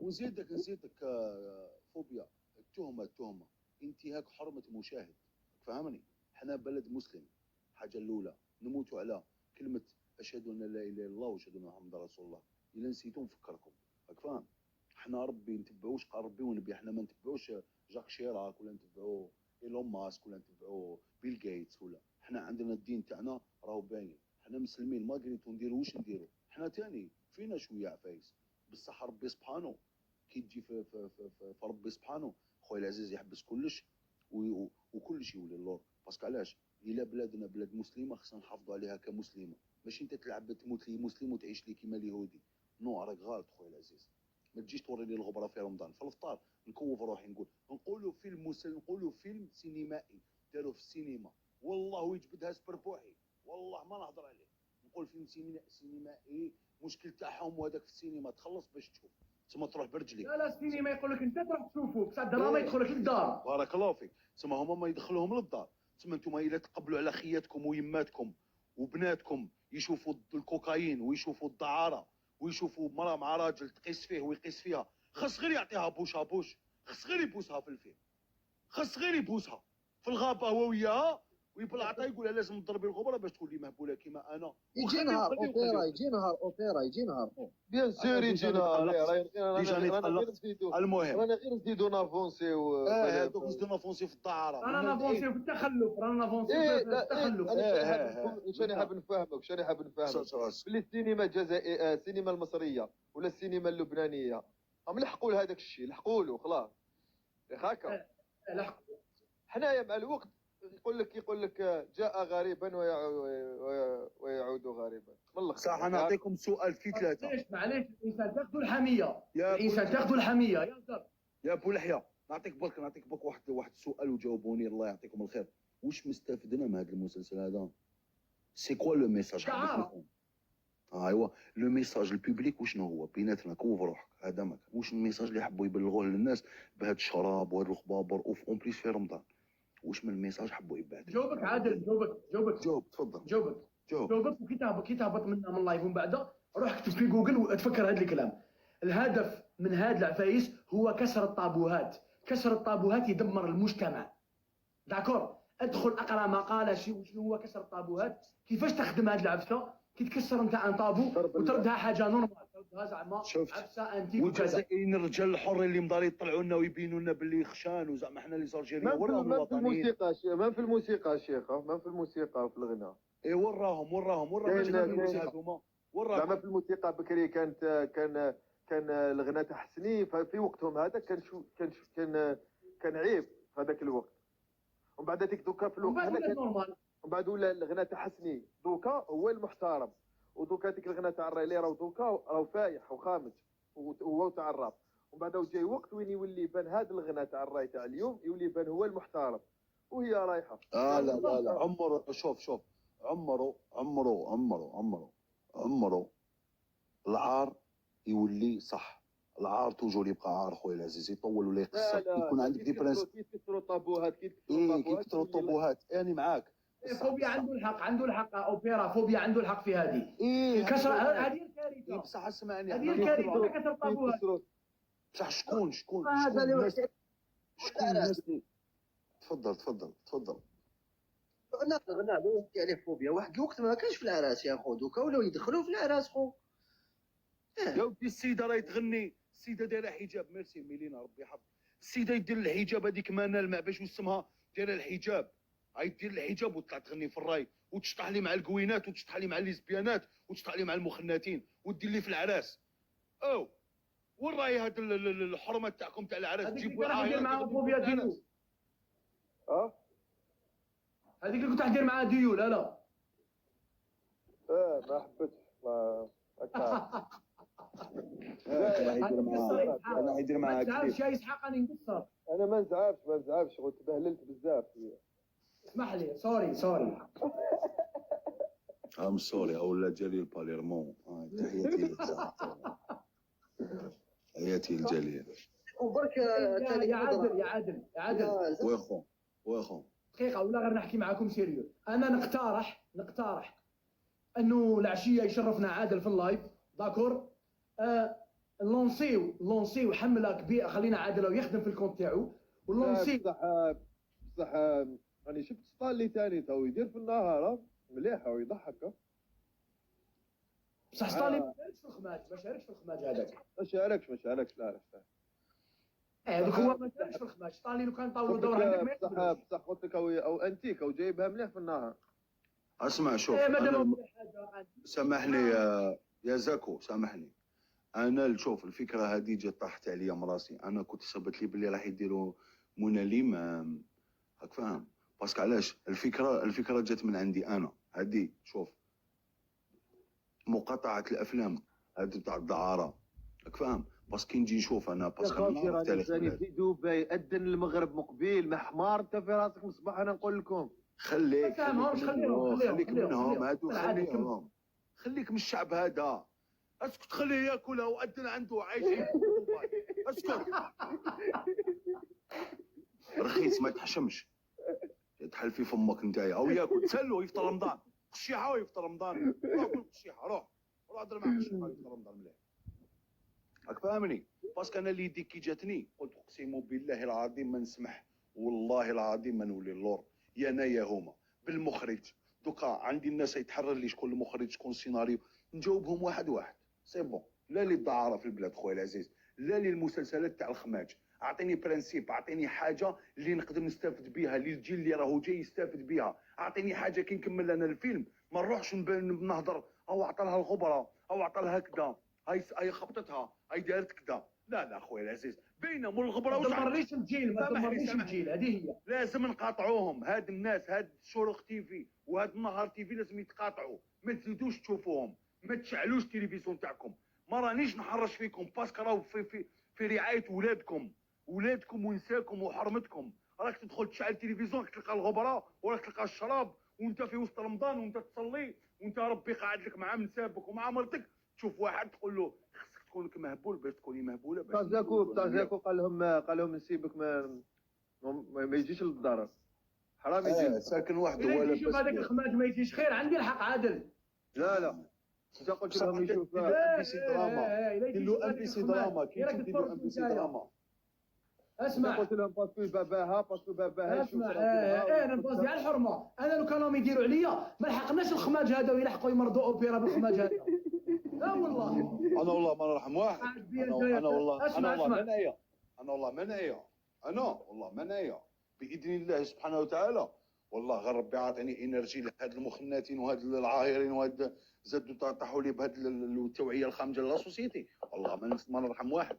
نزيدك فوبيا، التهمه انتهاك حرمه المشاهد، فهمني؟ احنا بلد مسلم، الحاجه الاولى نموتوا على كلمه اشهد ان لا اله الا الله واشهد ان محمد رسول الله. الا نسيتوا نفكركم، راك فاهم؟ احنا ربي نتبعوش قال ربي ونبي، احنا ما نتبعوش جاك شيراك ولا نتبعوا ايلون ماسك ولا نتبعوا بيل جيتس، ولا احنا عندنا الدين تاعنا راهو باين، احنا مسلمين ما قريتو نديرو واش نديرو. احنا تاني فينا شويه عفايس، بصح ربي سبحانه كي تجي في ربي سبحانه خويا العزيز يحبس كلش وكلش يولي اللور. باسكو علاش؟ الا بلادنا بلاد مسلمه خصنا نحافظوا عليها كمسلمه، ماشي انت تلعب تموت لي مسلم وتعيش لي كيما اليهودي. نو راك غلط خويا العزيز، ما تجيش توري لي الغبره في رمضان. في الافطار نكوف روحي نقولوا فيلم نقولوا فيلم سينمائي داروا في السينما، والله يجبدها سبربوحي، والله ما نهضر عليه. نقول فيلم سينمائي، مشكل تاعهم وهذاك في السينما تخلص باش تشوف، تسمى تروح برجليك. لا السينما يقول لك انت تروح تشوفه، بصح الدراما يدخل لك للدار. بارك الله فيك. تسمى هما ما يدخلوهم للدار. تسمى انتم الا تقبلوا على خياتكم ويماتكم وبناتكم يشوفوا الكوكايين ويشوفوا الدعاره ويشوفوا مراه مع راجل تقيس فيه ويقيس فيها، خص غير يعطيها بوش، خص غير يبوسها في الفيلم، خص غير يبوسها في الغابه هو وياها ويبلعطها يقولها لازم تضربي الغبره باش تولي مهبوله كيما انا. يجي نهار اوبيرا، يجي نهار اوبيرا، يجي نهار بيان سور يجي نهار. المهم رانا غير نزيدو نافونسيو. هذوك نزيدو نافونسيو في الدعاره، رانا نافونسيو في التخلف، رانا نافونسيو في التخلف. شاني حاب نفهمك بلي السينما الجزائريه، السينما المصريه ولا السينما اللبنانيه هم لحقوا لهذاك الشيء، لحقوا له خلاص هكا. لحقوا حنايا مع الوقت يقول لك جاء غريبا ويعود غريبا. والله صح. انا نعطيكم سؤال في ثلاثه. معليش الانسان تاخذوا الحميه، الانسان تاخذوا الحميه يا ابو لحيه. نعطيك برك واحد السؤال وجاوبوني الله يعطيكم الخير. واش مستفدنا من هذا المسلسل هذا؟ سي كوا لو ميساج؟ ايوا لو ميساج البوبليك وشنو هو؟ بيناتنا كوف روحك، هذا ما كان. واش الميساج اللي حبوا يبلغوه للناس بهذا الشراب وهذا الخبابر اون بليس في رمضان؟ واش من الميساج حبوا يبعثوا؟ جاوبك عادل، جاوب تفضل. جاوبك وكي تهبط منها من لايف ومن بعد روح اكتب في جوجل وتفكر هذا الكلام. الهدف من هذا العفايس هو كسر الطابوهات، كسر الطابوهات يدمر المجتمع. داكور؟ ادخل اقرا مقاله شنو هو كسر الطابوهات، كيفاش تخدم هذه العفسه، كي تكسر انت ان طابو وتردها حاجه نورمال، تردها زعما عفسه انتيك. والجزائريين الرجال الحر اللي مداري يطلعوا لنا ويبينوا لنا باللي خشان وزعما احنا اللي زالجيريين وراهم الوطنيين. ما في الموسيقى شيخ، ما في الموسيقى وفي الغناء. اي وراهم زعما في الموسيقى بكري كان الغناء تاع حسني في وقتهم هذا كان عيب في هذاك الوقت. ومن بعد هذيك دوكا في الوقت هذا ومن بعد ولا الغناء تاع حسني دوكا هو المحترم. ودوكا هذيك الغناء تاع الرايلي راه دوكا راه فايح وخامج وهو تاع الراب. ومن بعد جاي وقت وين يولي يبان هذا الغناء تاع الراي تاع اليوم يولي يبان هو المحترم وهي رايحه. لا عمره شوف عمره العار يولي صح. العار توجور يبقى عار خويا العزيز، يطول ولا يقصر، يكون عندك ديفرنس. كي تكثروا الطابوهات كيكثروا الطابوهات انا معاك. فوبيا عنده الحق اوبيرا، فوبيا عنده الحق في هذه. كسر هذه الكارثه. بصح اسمعني، هذه الكارثه كسر الطابوهات. بصح شكون هذا اللي الناس اللي تفضل. غناء نحكي عليه فوبيا. واحد الوقت ما كانش في العراس يا خو، دوكا ولاو يدخلوا في العراس خو. يا ودي السيده راهي تغني، السيده دايره حجاب. ميرسي ميلينا ربي يحفظك. السيده يدير الحجاب هذيك منال مع باش وسمها دايره الحجاب، هاي دير الحجاب وتطلع تغني في الراي وتشطح لي مع الكوينات وتشطح لي مع الليزبيانات وتشطح لي مع المخناتين ودير لي في العراس. وين راهي هاد الحرمه تاعكم تاع العراس؟ تجيبوا معاها معاها فوبيا ديو. هذيك اللي كنت تحضر معاها ديو. لا ما حبيتش ما هكا. انا يدير معاها ما تعرفش يا اسحاق راني نقصر. انا ما نزعفش وتبهللت بزاف. اسمح لي سوري. ام سوري اولا جليل باليرمون. تحياتي لك تحياتي الجليل. وبرك يا عادل واخو دقيقه ولا غير نحكي معاكم سيريو. انا نقترح انه العشيه يشرفنا عادل في اللايف. داكور لونسيو حمله كبيره، خلينا عادل ويخدم في الكونت تاعو ولونسيو. بصح راني شفت ستانلي ثاني تو يدير في النهار مليح ويضحك. بصح ستانلي ما شاركش في الخماج، هذاك. ما شاركش لا. هذاك هو ما شاركش في الخماج. ستانلي لو كان طاولوا دور عندك ما يقدرش. بصح قلت لك او انتيك او جايبها مليح في النهار. اسمع شوف سامحني يا زاكو، سامحني انا شوف الفكره هذه جات طاحت عليا من راسي. انا كنت صبت لي باللي راح يديروا منى الامام، راك فاهم؟ باسكو علاش الفكره جات من عندي انا. هذه شوف مقاطعه الافلام هذه تاع الدعاره، راك فاهم؟ باسكو نجي نشوف انا باسكو انا نعرف تاريخ في دبي اذن المغرب مقبيل ما حمار انت في راسك مصباح. انا نقول لكم خليك منهم هادو، خليك من الشعب هذا. اسكت خليه ياكلها وأذن عنده عايش. اسكت رخيص ما يتحشمش، تحل في فمك نتايا او ياكل تسلو يفطر رمضان قشيحه ويفطر رمضان. روح كل قشيحه، روح هضر معاه قشيحه ويفطر رمضان مليح. راك فاهمني؟ باسكو انا اللي يديك كي جاتني قلت اقسم بالله العظيم ما نسمح، والله العظيم ما نولي اللور يا انا يا هما بالمخرج. دوكا عندي الناس يتحرر لي شكون المخرج شكون السيناريو، نجاوبهم واحد واحد سي بون. لا للدعاره في البلاد خويا العزيز، لا للمسلسلات تاع الخماج. اعطيني برانسيب، اعطيني حاجه اللي نقدر نستافد بها، اللي الجيل اللي راهو جاي يستافد بها. اعطيني حاجه كي نكمل انا الفيلم ما نروحش نهضر او عطى لها الغبره او عطى لها كذا، هاي خبطتها هاي دارت كذا. لا خويا العزيز بينا مول الغبره ما تدمرنيش الجيل، هذه هي. لازم نقاطعوهم هاد الناس، هاد شروق تيفي وهاد النهار تيفي لازم يتقاطعوا. ما تزيدوش تشوفوهم، ما تشعلوش التلفزيون تاعكم. ما رانيش نحرش فيكم باسكو راهو في رعايه ولادكم ونساكم وحرمتكم. راك تدخل تشعل التلفزيون راك تلقى الغبره وراك تلقى الشراب وانت في وسط رمضان وانت تصلي وانت ربي قاعد لك مع نسابك ومع مرتك. تشوف واحد تقول له خصك تكونك مهبول باش تكوني مهبوله. باش زاكو قال لهم نسيبك ما يجيش للدار حرام يجي ساكن وحده ولا شوف هذاك الخماج ما يجيش خير. عندي الحق عادل. لا انت قلت لهم يشوف ام بي سي دراما، كيلو ام بي سي دراما، كيلو ام بي سي دراما. اسمع قلت لهم باسكو باباها اسمع انا قصدي على الحرمه. انا لو كانوا يديروا عليا ما لحقناش الخماج هذا ويلحقوا يمرضوا اوبيرا بالخماج هذا. لا والله انا والله ما نرحم واحد. انا والله ما نايا باذن الله سبحانه وتعالى. والله غير ربي عاطيني انرجي لهاد المخناتين وهاد العاهرين وهاد زادوا طاحوا لي بهاد التوعيه الخامجه للسوسيتي. والله ما نرحم واحد.